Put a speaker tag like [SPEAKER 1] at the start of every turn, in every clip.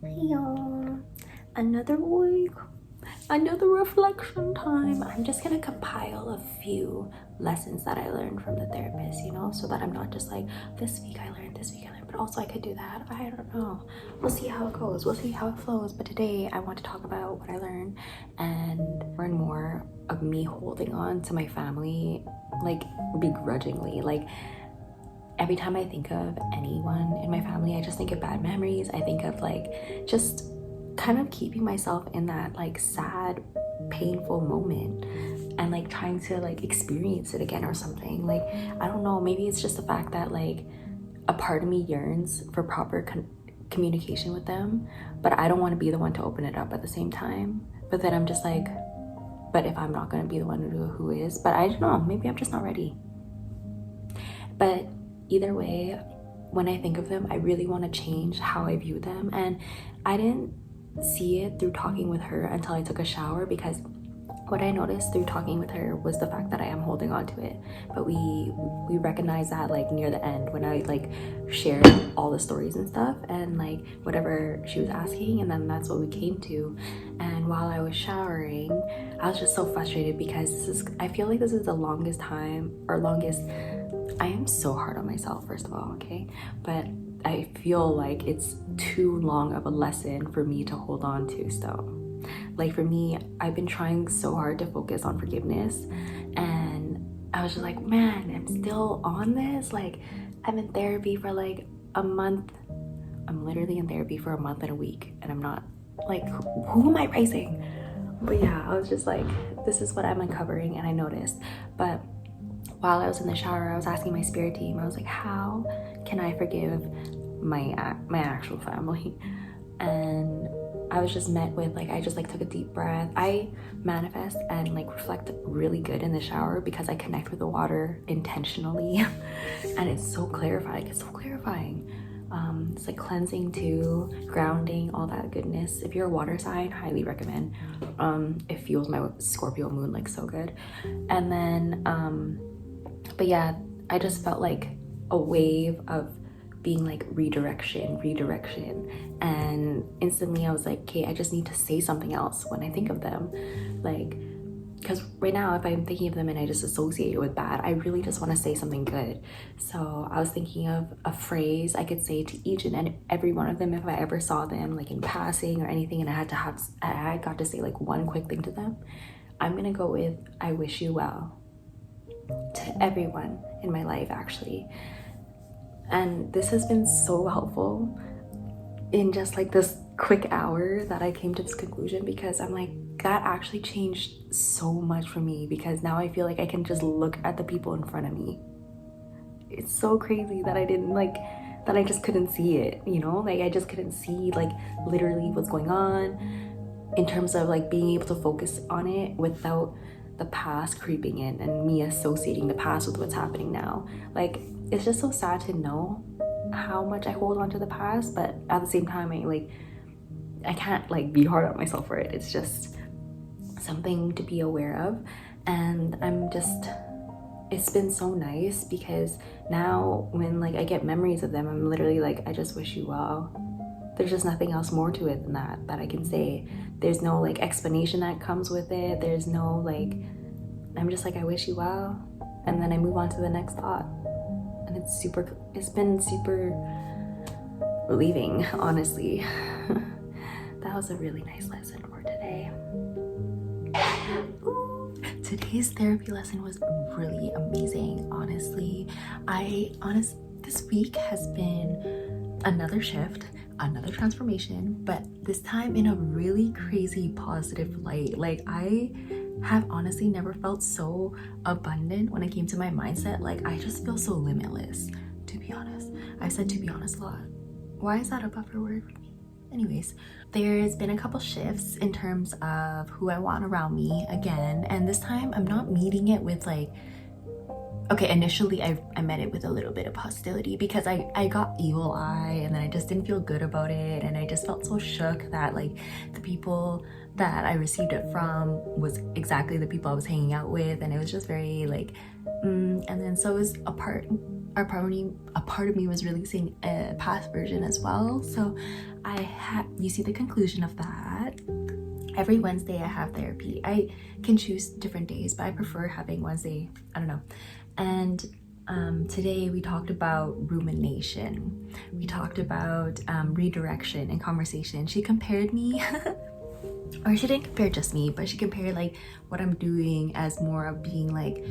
[SPEAKER 1] Hey y'all, another week, another reflection time. I'm just gonna compile a few lessons that I learned from the therapist, so that I'm not just like, this week I learned, but also I could do that. I don't know. We'll see how it goes. We'll see how it flows. But today I want to talk about what I learned and learn more of me holding on to my family, like begrudgingly. Like, every time I think of anyone in my family, I just think of bad memories. I think of like just kind of keeping myself in that like sad, painful moment and like trying to like experience it again or something. Like, I don't know, maybe it's just the fact that like a part of me yearns for proper communication with them, but I don't want to be the one to open it up at the same time. But then I'm just like, but if I'm not going to be the one who is, but I don't know, maybe I'm just not ready. But either way, when I think of them, I really want to change how I view them. And I didn't see it through talking with her until I took a shower, because what I noticed through talking with her was the fact that I am holding on to it. But we recognized that like near the end, when I like shared all the stories and stuff and like whatever she was asking, and then that's what we came to. And while I was showering, I was just so frustrated because I feel like this is the longest I am so hard on myself, first of all, okay? But I feel like it's too long of a lesson for me to hold on to still. Like, for me, I've been trying so hard to focus on forgiveness, and I was just like, man, I'm still on this. Like, I'm in therapy for like a month. I'm literally in therapy for a month and a week, and I'm not like, who am I raising? But yeah, I was just like, this is what I'm uncovering, and I noticed. But while I was in the shower, I was asking my spirit team, I was like, how can I forgive my actual family? And I was just met with like, I just like took a deep breath. I manifest and like reflect really good in the shower because I connect with the water intentionally. And it's so clarifying. It's like cleansing too, grounding, all that goodness. If you're a water sign, highly recommend. It fuels my Scorpio moon like so good. And then but yeah, I just felt like a wave of being like redirection. And instantly I was like, okay, I just need to say something else when I think of them. Like, because right now, if I'm thinking of them and I just associate it with bad, I really just want to say something good. So I was thinking of a phrase I could say to each and every one of them if I ever saw them like in passing or anything, and I got to say like one quick thing to them. I'm gonna go with, I wish you well, to everyone in my life, actually. And this has been so helpful in just like this quick hour that I came to this conclusion, because I'm like, that actually changed so much for me, because now I feel like I can just look at the people in front of me. It's so crazy that I just couldn't see it, like I just couldn't see like literally what's going on in terms of like being able to focus on it without the past creeping in and me associating the past with what's happening now. Like, it's just so sad to know how much I hold on to the past, but at the same time I can't like be hard on myself for it. It's just something to be aware of. And it's been so nice, because now when like I get memories of them, I'm literally like, I just wish you well. There's just nothing else more to it than that I can say. There's no like explanation that comes with it. There's no like, I'm just like, I wish you well, and then I move on to the next thought. And it's been super relieving, honestly. That was a really nice lesson for today. Ooh, today's therapy lesson was really amazing, honestly. This week has been another shift, another transformation, but this time in a really crazy positive light. Like, I have honestly never felt so abundant when it came to my mindset. Like, I just feel so limitless, to be honest. I said to be honest a lot. Why is that a buffer word for me? Anyways, there's been a couple shifts in terms of who I want around me again, and this time I'm not meeting it with like, okay, initially I met it with a little bit of hostility, because I got evil eye, and then I just didn't feel good about it, and I just felt so shook that like the people that I received it from was exactly the people I was hanging out with, and it was just very like and then so it was a part of me was releasing a past version as well. So you see the conclusion of that. Every Wednesday I have therapy. I can choose different days, but I prefer having Wednesday, I don't know. And today we talked about rumination. We talked about redirection and conversation. She compared me, or she didn't compare just me, but she compared like what I'm doing as more of being like,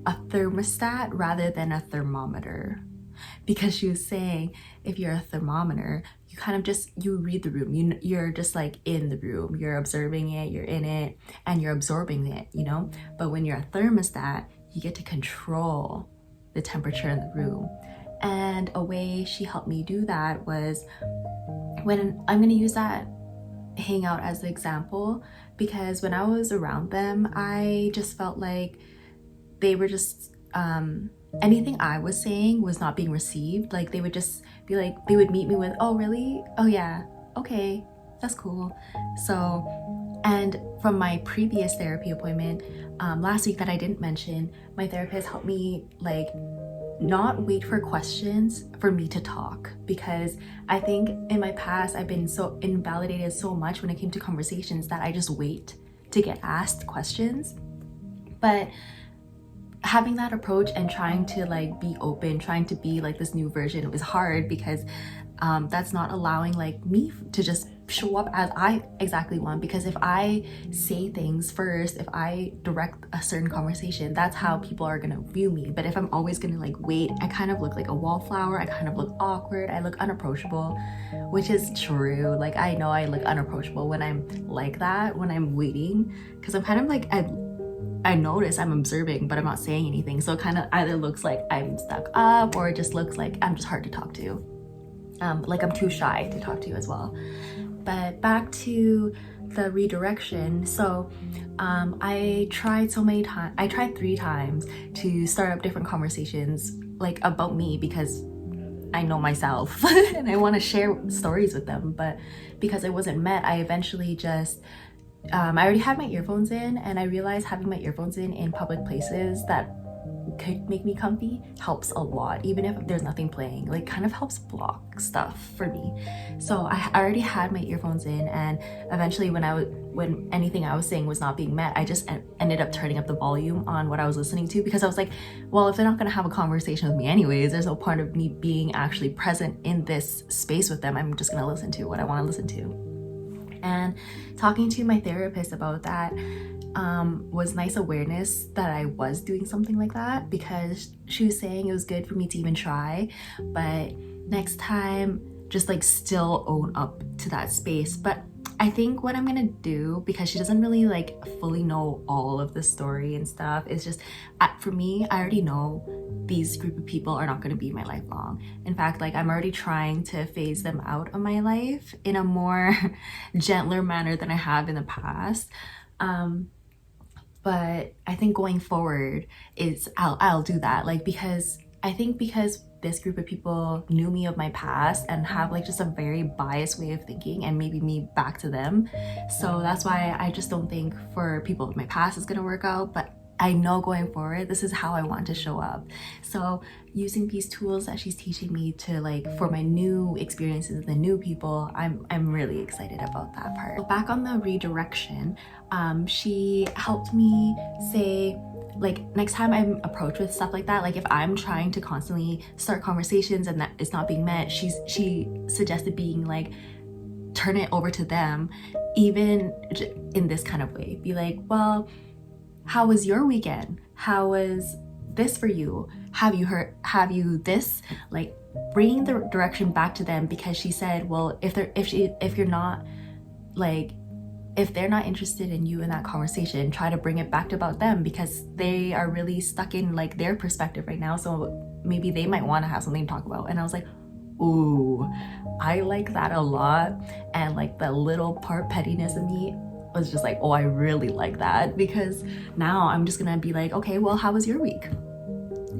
[SPEAKER 1] a thermostat rather than a thermometer. Because she was saying, if you're a thermometer, you kind of just, you read the room, you're just like in the room, you're observing it, you're in it, and you're absorbing it, you know? But when you're a thermostat, you get to control the temperature in the room. And a way she helped me do that was, when I'm gonna use that hangout as the example, because when I was around them, I just felt like they were just, anything I was saying was not being received. Like they would just be like, they would meet me with, oh really? Oh yeah, okay, that's cool. So, and from my previous therapy appointment last week that I didn't mention, my therapist helped me like not wait for questions for me to talk, because I think in my past I've been so invalidated so much when it came to conversations that I just wait to get asked questions. But having that approach and trying to like be open, trying to be like this new version was hard, because that's not allowing like me to just show up as I exactly want. Because if I say things first, if I direct a certain conversation, that's how people are gonna view me. But if I'm always gonna like wait, I kind of look like a wallflower, I kind of look awkward, I look unapproachable, which is true. Like I know I look unapproachable when I'm like that, when I'm waiting, because I'm kind of like, I notice I'm observing, but I'm not saying anything. So it kind of either looks like I'm stuck up, or it just looks like I'm just hard to talk to. Like I'm too shy to talk to as well. But back to the redirection. So I tried 3 times to start up different conversations like about me, because I know myself and I want to share stories with them. But because it wasn't met, I eventually just I already had my earphones in, and I realized having my earphones in public places that could make me comfy helps a lot, even if there's nothing playing. Like kind of helps block stuff for me. So I already had my earphones in, and eventually when anything I was saying was not being met, I just ended up turning up the volume on what I was listening to, because I was like, well, if they're not going to have a conversation with me anyways, there's no point of me being actually present in this space with them. I'm just going to listen to what I want to listen to. And talking to my therapist about that was nice awareness that I was doing something like that, because she was saying it was good for me to even try, but next time just like still own up to that space. But I think what I'm gonna do, because she doesn't really like fully know all of the story and stuff, is just for me, I already know these group of people are not going to be my life long. In fact, like I'm already trying to phase them out of my life in a more gentler manner than I have in the past. But I think going forward is I'll do that, like, because I think because this group of people knew me of my past and have like just a very biased way of thinking, and maybe me back to them. So that's why I just don't think for people of my past is gonna work out. But I know going forward, this is how I want to show up. So using these tools that she's teaching me to like for my new experiences with the new people, I'm really excited about that part. So back on the redirection, she helped me say, like, next time I'm approached with stuff like that, like if I'm trying to constantly start conversations and that it's not being met, she suggested being like, turn it over to them, even in this kind of way. Be like, well, how was your weekend? How was this for you? Have you this? Like bringing the direction back to them, because she said, well, if they're not interested in you in that conversation, try to bring it back to about them, because they are really stuck in like their perspective right now. So maybe they might want to have something to talk about. And I was like, ooh, I like that a lot. And like the little part pettiness of me was just like, oh, I really like that, because now I'm just gonna be like, okay, well, how was your week?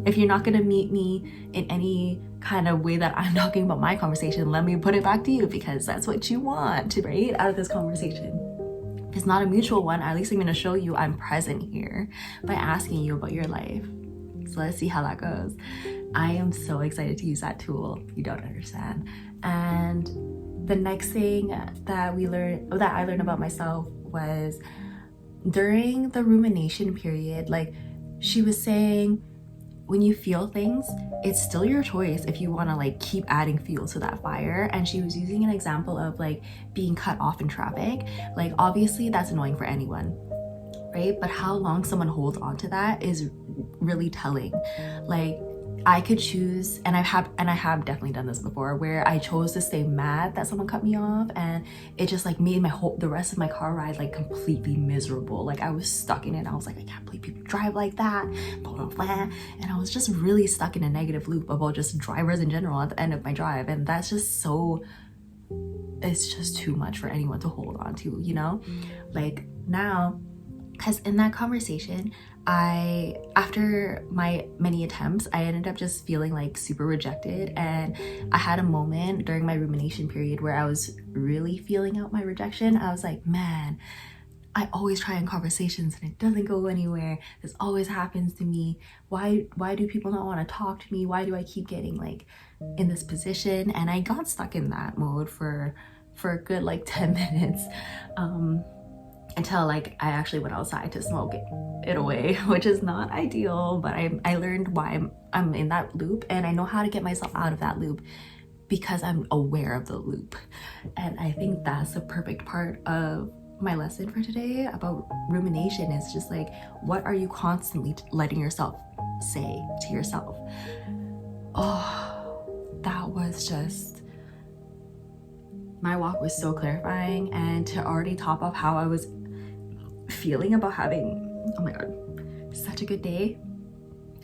[SPEAKER 1] If you're not gonna meet me in any kind of way that I'm talking about my conversation, let me put it back to you, because that's what you want, right, out of this conversation. If it's not a mutual one, at least I'm gonna show you I'm present here by asking you about your life. So let's see how that goes. I am so excited to use that tool. You don't understand. And the next thing that I learned about myself was during the rumination period, like she was saying, when you feel things, it's still your choice if you want to like keep adding fuel to that fire. And she was using an example of like being cut off in traffic. Like obviously that's annoying for anyone, right? But how long someone holds on to that is really telling. Like I could choose, and I have definitely done this before, where I chose to stay mad that someone cut me off, and it just like made the rest of my car ride like completely miserable. Like I was stuck in it. I was like, I can't believe people drive like that, blah, blah, blah. And I was just really stuck in a negative loop about just drivers in general at the end of my drive. And that's just it's just too much for anyone to hold on to, you know? Like now, because in that conversation, after my many attempts, I ended up just feeling like super rejected. And I had a moment during my rumination period where I was really feeling out my rejection. I was like, man, I always try in conversations and it doesn't go anywhere. This always happens to me. Why do people not want to talk to me? Why do I keep getting like in this position? And I got stuck in that mode for a good like 10 minutes. Until like I actually went outside to smoke it away, which is not ideal, but I learned why I'm in that loop, and I know how to get myself out of that loop because I'm aware of the loop. And I think that's the perfect part of my lesson for today about rumination. Is just like, what are you constantly letting yourself say to yourself? Oh, that was just, my walk was so clarifying. And to already top off how I was feeling about having, oh my god, such a good day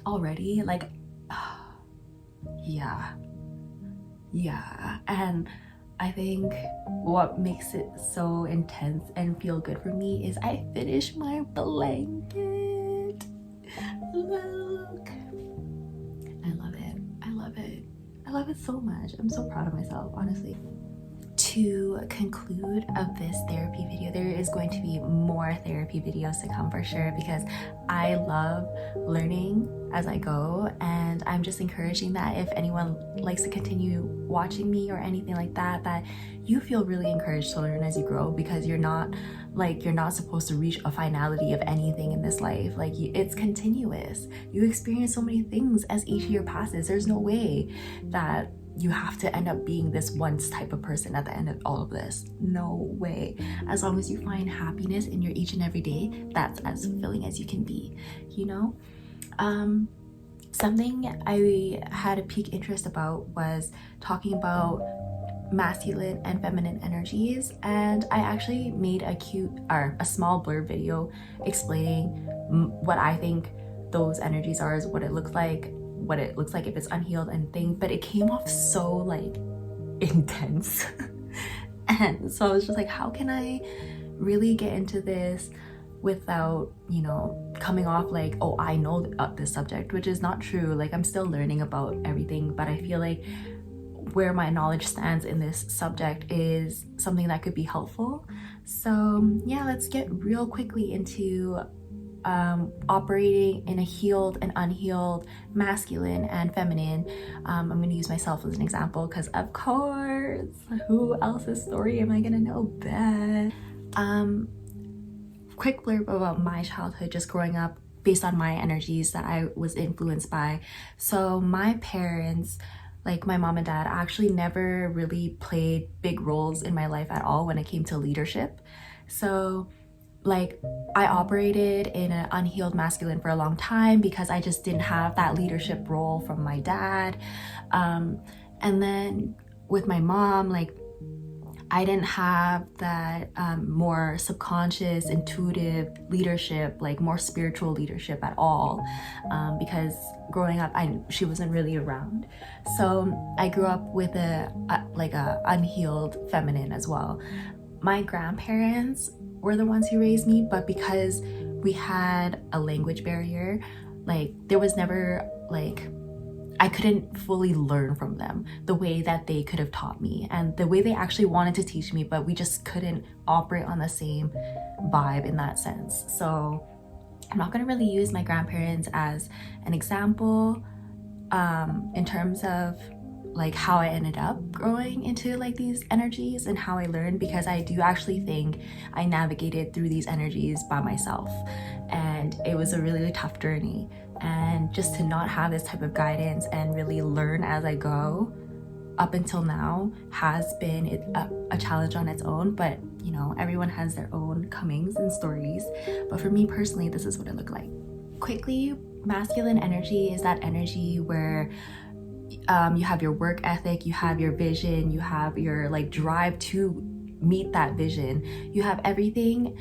[SPEAKER 1] already, like yeah. And I think what makes it so intense and feel good for me is I finished my blanket. Look, I love it so much. I'm so proud of myself, honestly. To conclude of this therapy video, there is going to be more therapy videos to come for sure, because I love learning as I go, and I'm just encouraging that if anyone likes to continue watching me or anything like that, that you feel really encouraged to learn as you grow, because you're not supposed to reach a finality of anything in this life. Like it's continuous. You experience so many things as each year passes. There's no way that you have to end up being this one type of person at the end of all of this. No way. As long as you find happiness in your each and every day, that's as fulfilling as you can be, you know? Something I had a peak interest about was talking about masculine and feminine energies, and I actually made a small blurb video explaining what I think those energies are, is what it looks like if it's unhealed and things, but it came off so like intense. And so I was just like, how can I really get into this without, you know, coming off like, oh, I know this subject, which is not true. Like I'm still learning about everything, but I feel like where my knowledge stands in this subject is something that could be helpful. So yeah, let's get real quickly into operating in a healed and unhealed, masculine and feminine. I'm going to use myself as an example because of course, who else's story am I going to know best? Quick blurb about my childhood, just growing up based on my energies that I was influenced by. So my parents, like my mom and dad, actually never really played big roles in my life at all when it came to leadership. So like I operated in an unhealed masculine for a long time because I just didn't have that leadership role from my dad. And then with my mom, like I didn't have that more subconscious, intuitive leadership, like more spiritual leadership at all, because growing up, she wasn't really around. So I grew up with a unhealed feminine as well. My grandparents were the ones who raised me, but because we had a language barrier, like there was never like, I couldn't fully learn from them the way that they could have taught me and the way they actually wanted to teach me, but we just couldn't operate on the same vibe in that sense. So I'm not going to really use my grandparents as an example in terms of like how I ended up growing into like these energies and how I learned, because I do actually think I navigated through these energies by myself, and it was a really tough journey. And just to not have this type of guidance and really learn as I go up until now has been a challenge on its own. But you know, everyone has their own comings and stories, but for me personally, this is what it looked like. Quickly, masculine energy is that energy where you have your work ethic, you have your vision, you have your like drive to meet that vision, you have everything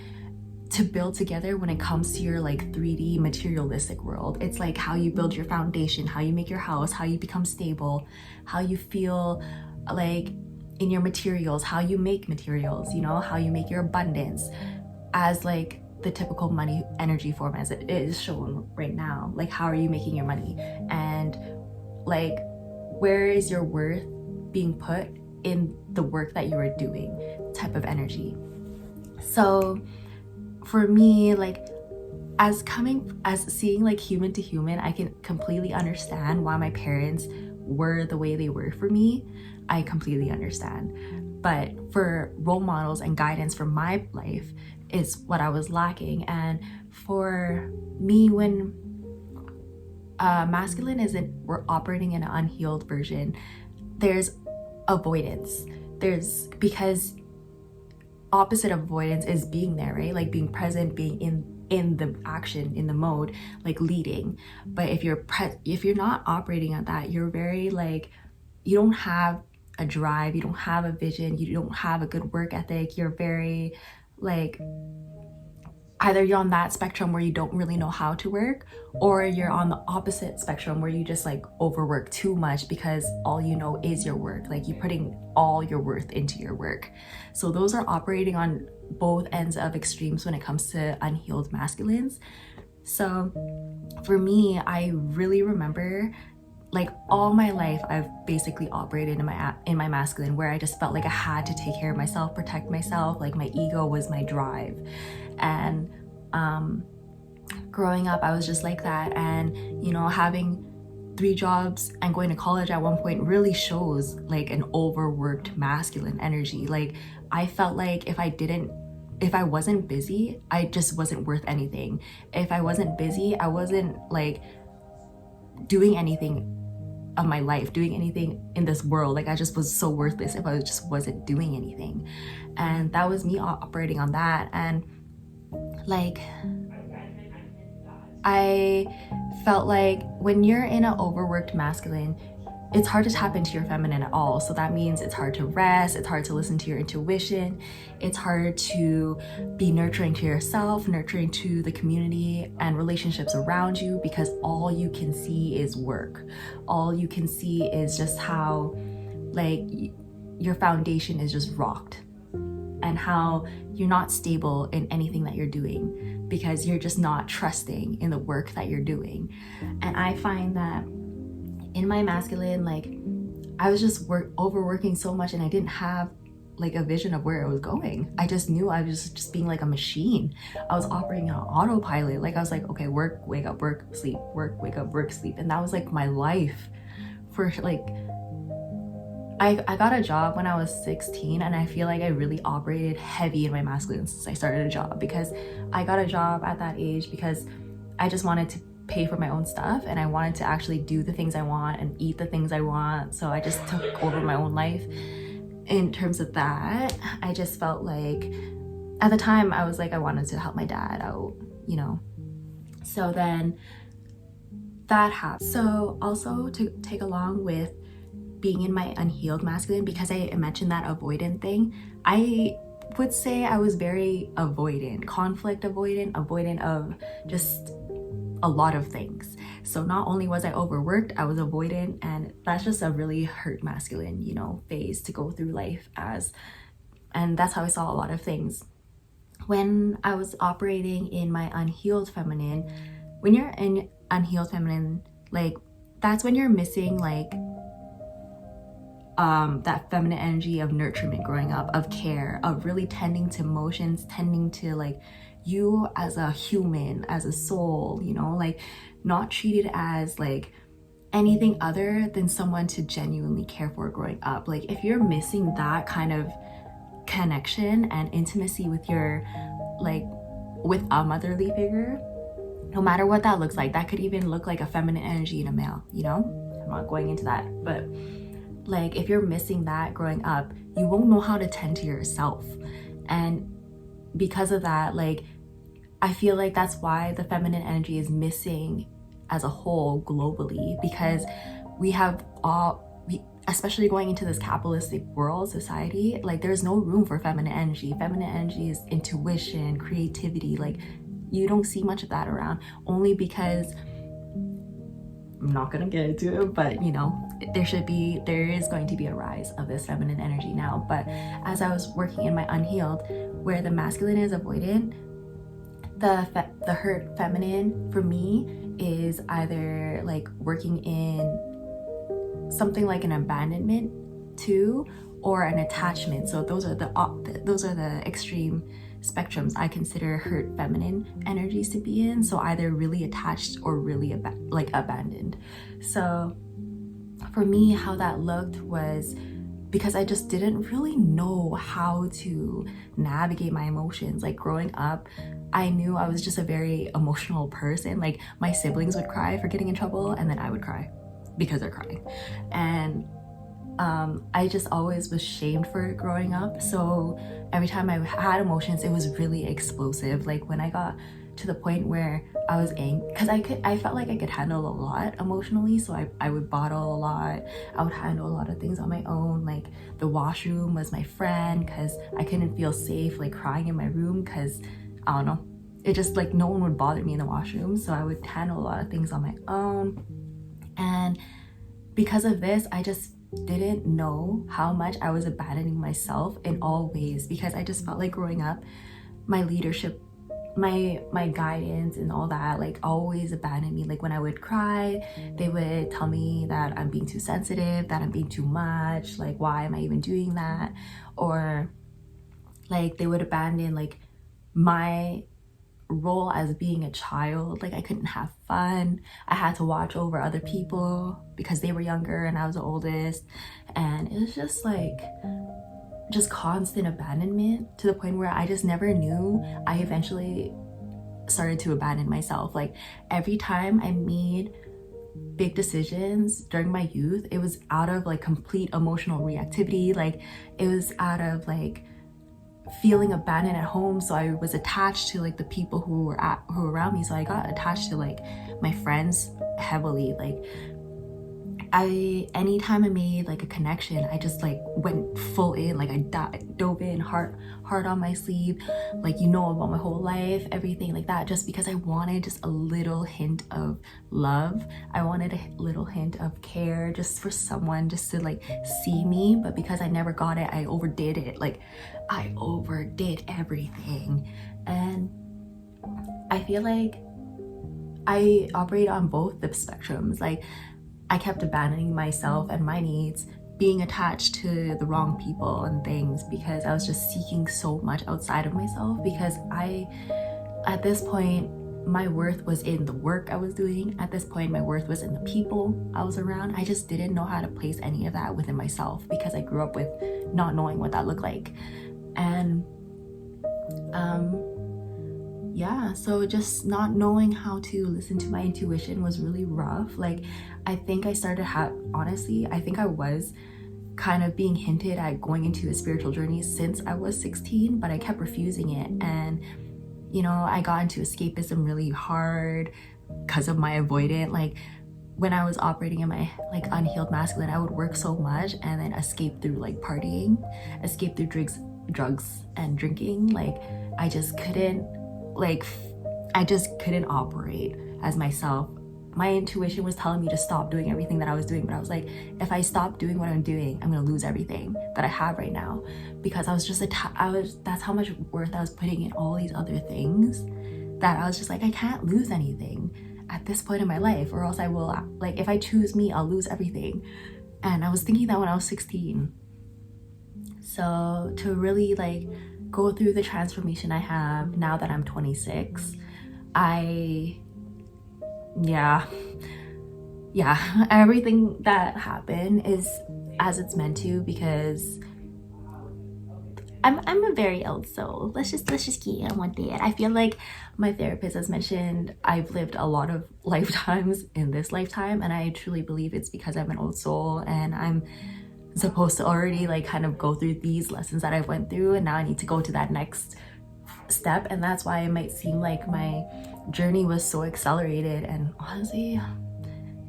[SPEAKER 1] to build together when it comes to your like 3D materialistic world. It's like how you build your foundation, how you make your house, how you become stable, how you feel like in your materials, how you make materials, you know, how you make your abundance as like the typical money energy form as it is shown right now. Like, how are you making your money? And like, where is your worth being put in the work that you are doing type of energy. So for me, like, as seeing like human to human, I can completely understand why my parents were the way they were for me. I completely understand. But for role models and guidance for my life is what I was lacking. And for me, when masculine isn't, we're operating in an unhealed version, there's avoidance. Because opposite of avoidance is being there, right? Like being present, being in the action, in the mode, like leading. But if you're not operating at that, you're very like, you don't have a drive, you don't have a vision, you don't have a good work ethic. You're very like, either you're on that spectrum where you don't really know how to work, or you're on the opposite spectrum where you just like overwork too much because all you know is your work. Like, you're putting all your worth into your work. So those are operating on both ends of extremes when it comes to unhealed masculines. So for me, I really remember like all my life I've basically operated in my masculine, where I just felt like I had to take care of myself, protect myself. Like, my ego was my drive. And growing up, I was just like that. And you know, having 3 jobs and going to college at one point really shows like an overworked masculine energy. Like, I felt like if I wasn't busy, I just wasn't worth anything. If I wasn't busy, I wasn't like doing anything of my life, doing anything in this world. Like, I just was so worthless if I just wasn't doing anything. And that was me operating on that. And like, I felt like when you're in an overworked masculine, it's hard to tap into your feminine at all. So that means it's hard to rest, it's hard to listen to your intuition, it's hard to be nurturing to yourself, nurturing to the community and relationships around you, because all you can see is work. All you can see is just how like your foundation is just rocked, and how you're not stable in anything that you're doing because you're just not trusting in the work that you're doing. And I find that in my masculine, like, I was just overworking so much, and I didn't have like a vision of where it was going. I just knew I was just being like a machine. I was operating on autopilot. Like, I was like, okay, work, wake up, work, sleep, work, wake up, work, sleep. And that was like my life for like, I got a job when I was 16, and I feel like I really operated heavy in my masculine since I started a job, because I got a job at that age because I just wanted to pay for my own stuff, and I wanted to actually do the things I want and eat the things I want. So I just took over my own life. In terms of that, I just felt like at the time I was like, I wanted to help my dad out, you know. So then that happened. So also to take along with being in my unhealed masculine, because I mentioned that avoidant thing, I would say I was very avoidant, conflict avoidant of just a lot of things. So not only was I overworked, I was avoidant, and that's just a really hurt masculine, you know, phase to go through life as. And that's how I saw a lot of things. When I was operating in my unhealed feminine, when you're in unhealed feminine, like, that's when you're missing like that feminine energy of nurturement growing up, of care, of really tending to emotions, tending to like you as a human, as a soul, you know, like not treated as like anything other than someone to genuinely care for growing up. Like if you're missing that kind of connection and intimacy with your, like, with a motherly figure, no matter what that looks like, that could even look like a feminine energy in a male, you know? I'm not going into that, but like if you're missing that growing up, you won't know how to tend to yourself. And because of that, like I feel like that's why the feminine energy is missing as a whole globally, because we have especially going into this capitalistic world society, like there's no room for feminine energy. Feminine energy is intuition, creativity. Like you don't see much of that around, only because I'm not gonna get into it, but you know, there is going to be a rise of this feminine energy now. But as I was working in my unhealed, where the masculine is avoided, the hurt feminine for me is either like working in something like an abandonment too, or an attachment. So those are the extreme spectrums I consider hurt feminine energies to be in. So either really attached or really abandoned. So for me, how that looked was because I just didn't really know how to navigate my emotions. Like growing up, I knew I was just a very emotional person. Like my siblings would cry for getting in trouble, and then I would cry because they're crying. And I just always was shamed for it growing up. So every time I had emotions, it was really explosive. Like when I got to the point where I was angry, because I felt like I could handle a lot emotionally, so I would bottle a lot. I would handle a lot of things on my own. Like the washroom was my friend, because I couldn't feel safe like crying in my room, because I don't know, it just like no one would bother me in the washroom. So I would handle a lot of things on my own. And because of this, I just didn't know how much I was abandoning myself in all ways, because I just felt like growing up, my leadership, my guidance and all that, like always abandoned me. Like when I would cry, they would tell me that I'm being too sensitive, that I'm being too much, like why am I even doing that? Or like they would abandon like my role as being a child. Like I couldn't have fun. I had to watch over other people because they were younger and I was the oldest. And it was just like constant abandonment, to the point where I just never knew. I eventually started to abandon myself. Like every time I made big decisions during my youth, it was out of like complete emotional reactivity. Like it was out of like feeling abandoned at home. So I was attached to like the people who were around me. So I got attached to like my friends heavily. Like anytime I made like a connection, I just like went full in. Like I dove in heart on my sleeve, like, you know, about my whole life, everything like that, just because I wanted just a little hint of love. I wanted a little hint of care, just for someone just to like see me. But because I never got it, I overdid it. Like I overdid everything. And I feel like I operate on both the spectrums. Like I kept abandoning myself and my needs, being attached to the wrong people and things, because I was just seeking so much outside of myself. Because at this point, my worth was in the work I was doing. At this point, my worth was in the people I was around. I just didn't know how to place any of that within myself, because I grew up with not knowing what that looked like. And yeah, so just not knowing how to listen to my intuition was really rough. Like I think I started honestly, I think I was kind of being hinted at going into a spiritual journey since I was 16, but I kept refusing it. And you know, I got into escapism really hard because of my avoidant. Like when I was operating in my like unhealed masculine, I would work so much and then escape through like partying, escape through drugs and drinking. Like I just couldn't operate as myself. My intuition was telling me to stop doing everything that I was doing, but I was like, if I stop doing what I'm doing, I'm gonna lose everything that I have right now. Because I was just that's how much worth I was putting in all these other things, that I was just like, I can't lose anything at this point in my life, or else I will, like, if I choose me, I'll lose everything. And I was thinking that when I was 16. So to really like go through the transformation I have now that I'm 26, everything that happened is as it's meant to, because I'm a very old soul. Let's just keep on with it. I feel like my therapist has mentioned I've lived a lot of lifetimes in this lifetime, and I truly believe it's because I'm an old soul and I'm supposed to already like kind of go through these lessons that I went through, and now I need to go to that next step. And that's why it might seem like my journey was so accelerated, and honestly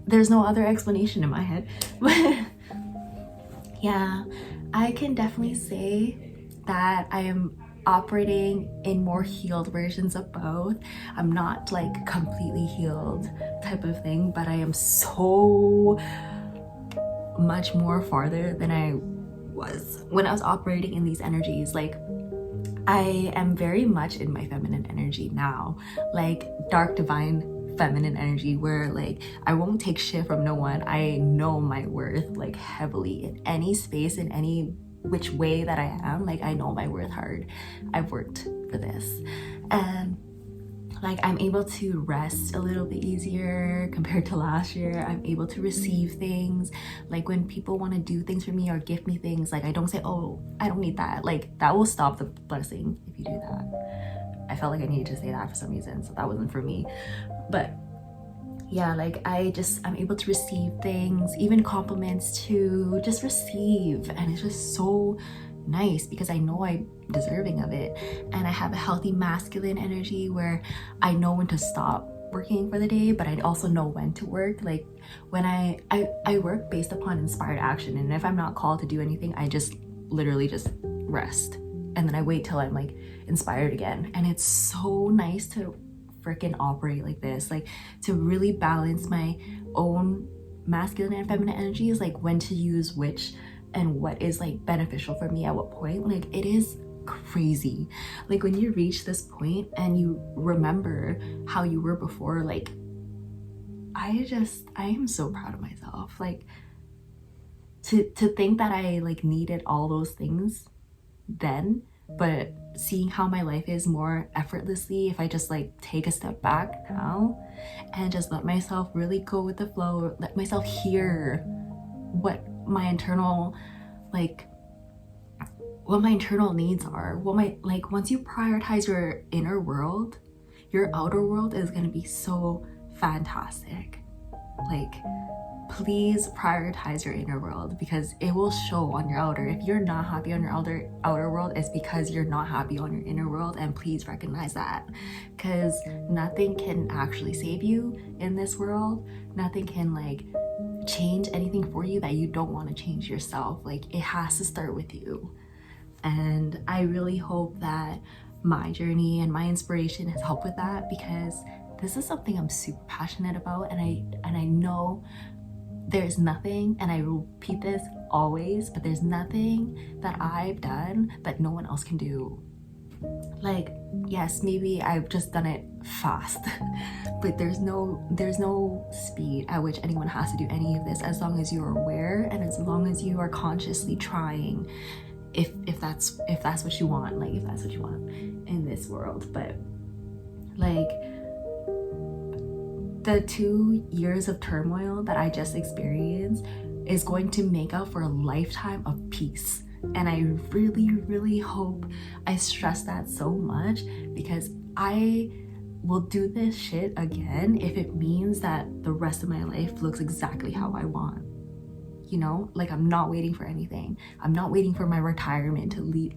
[SPEAKER 1] there's no other explanation in my head. But yeah, I can definitely say that I am operating in more healed versions of both. I'm not like completely healed type of thing, but I am so much more farther than I was when I was operating in these energies. Like, I am very much in my feminine energy now, like dark divine feminine energy, where like I won't take shit from no one. I know my worth like heavily in any space, in any which way that I am. Like, I know my worth hard. I've worked for this, and like I'm able to rest a little bit easier compared to last year. I'm able to receive things. Like, when people want to do things for me or gift me things, like I don't say, oh, I don't need that. Like, that will stop the blessing if you do that. I felt like I needed to say that for some reason, so that wasn't for me. But yeah, like I'm able to receive things, even compliments, to just receive, and it's just so nice because I know I'm deserving of it. And I have a healthy masculine energy where I know when to stop working for the day, but I also know when to work. Like, when I work based upon inspired action, and if I'm not called to do anything, I just literally just rest, and then I wait till I'm like inspired again. And it's so nice to freaking operate like this, like to really balance my own masculine and feminine energies, like when to use which and what is like beneficial for me at what point. Like, it is crazy. Like, when you reach this point and you remember how you were before, like I am so proud of myself. Like, to think that I like needed all those things then, but seeing how my life is more effortlessly if I just like take a step back now and just let myself really go with the flow, let myself hear what my internal needs are. Once you prioritize your inner world, your outer world is going to be so fantastic. Like, please prioritize your inner world, because it will show on your outer. If you're not happy on your outer world, it's because you're not happy on your inner world. And please recognize that, because nothing can actually save you in this world. Nothing can like change anything for you that you don't want to change yourself. Like, it has to start with you. And I really hope that my journey and my inspiration has helped with that, because this is something I'm super passionate about, and I know there's nothing, and I repeat this always, but there's nothing that I've done that no one else can do. Like, yes, maybe I've just done it fast, but there's no speed at which anyone has to do any of this, as long as you're aware and as long as you are consciously trying, if that's what you want, like if that's what you want in this world. But like, the 2 years of turmoil that I just experienced is going to make up for a lifetime of peace. And I really, really hope I stress that so much, because I will do this shit again if it means that the rest of my life looks exactly how I want. You know, like, I'm not waiting for anything. I'm not waiting for my retirement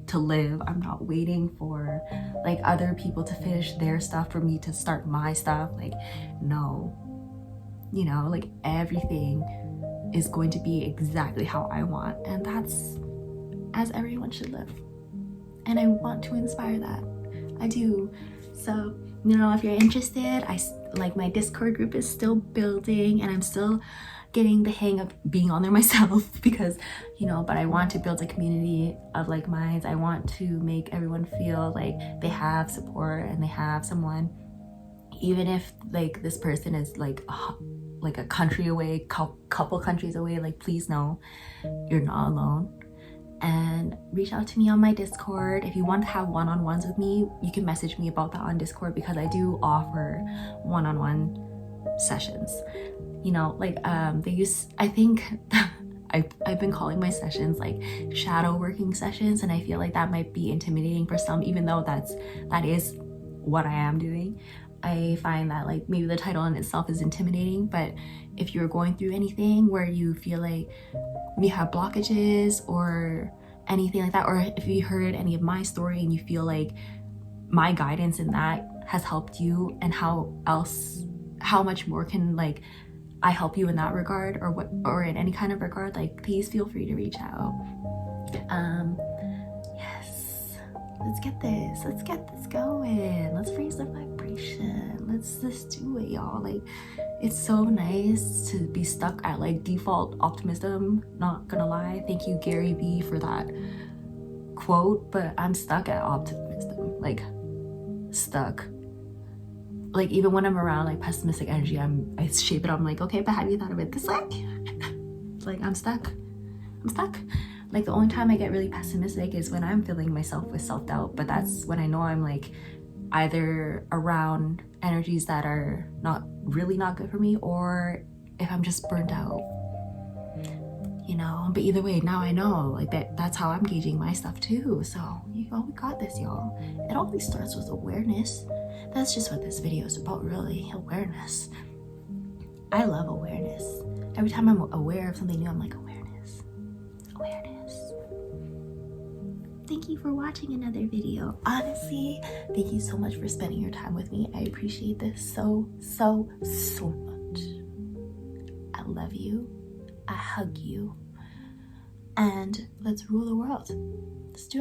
[SPEAKER 1] to live. I'm not waiting for like other people to finish their stuff for me to start my stuff. Like, no, you know, like everything is going to be exactly how I want, and that's as everyone should live. And I want to inspire that. I do. So, you know, if you're interested, my Discord group is still building, and I'm still getting the hang of being on there myself, because, you know, but I want to build a community of like minds. I want to make everyone feel like they have support and they have someone, even if like this person is like a country away, couple countries away. Like, please know you're not alone. and reach out to me on my Discord. If you want to have one-on-ones with me, you can message me about that on Discord, because I do offer one-on-one sessions. You know, like I think I've been calling my sessions like shadow working sessions, and I feel like that might be intimidating for some, even though that is what I am doing. I find that like maybe the title in itself is intimidating, but if you're going through anything where you feel like you have blockages or anything like that, or if you heard any of my story and you feel like my guidance in that has helped you, and how much more can like I help you in that regard, or in any kind of regard, like please feel free to reach out. Yes, let's get this going. Let's raise the vibration. Let's do it, y'all. Like, it's so nice to be stuck at like default optimism, not gonna lie. Thank you, Gary Vee, for that quote, but I'm stuck at optimism, like stuck. Like, even when I'm around like pessimistic energy, I shape it. I'm like, okay, but have you thought of it this way? Like, I'm stuck. Like, the only time I get really pessimistic is when I'm filling myself with self-doubt, but that's when I know I'm like either around energies that are not good for me, or if I'm just burnt out, you know. But either way, now I know, like, that's how I'm gauging my stuff too. So we got this, y'all. It always starts with awareness. That's just what this video is about, really. Awareness. I love awareness. Every time I'm aware of something new, I'm like, awareness. Thank you for watching another video. Honestly, thank you so much for spending your time with me. I appreciate this so much. I love you. I hug you. And let's rule the world. Let's do it.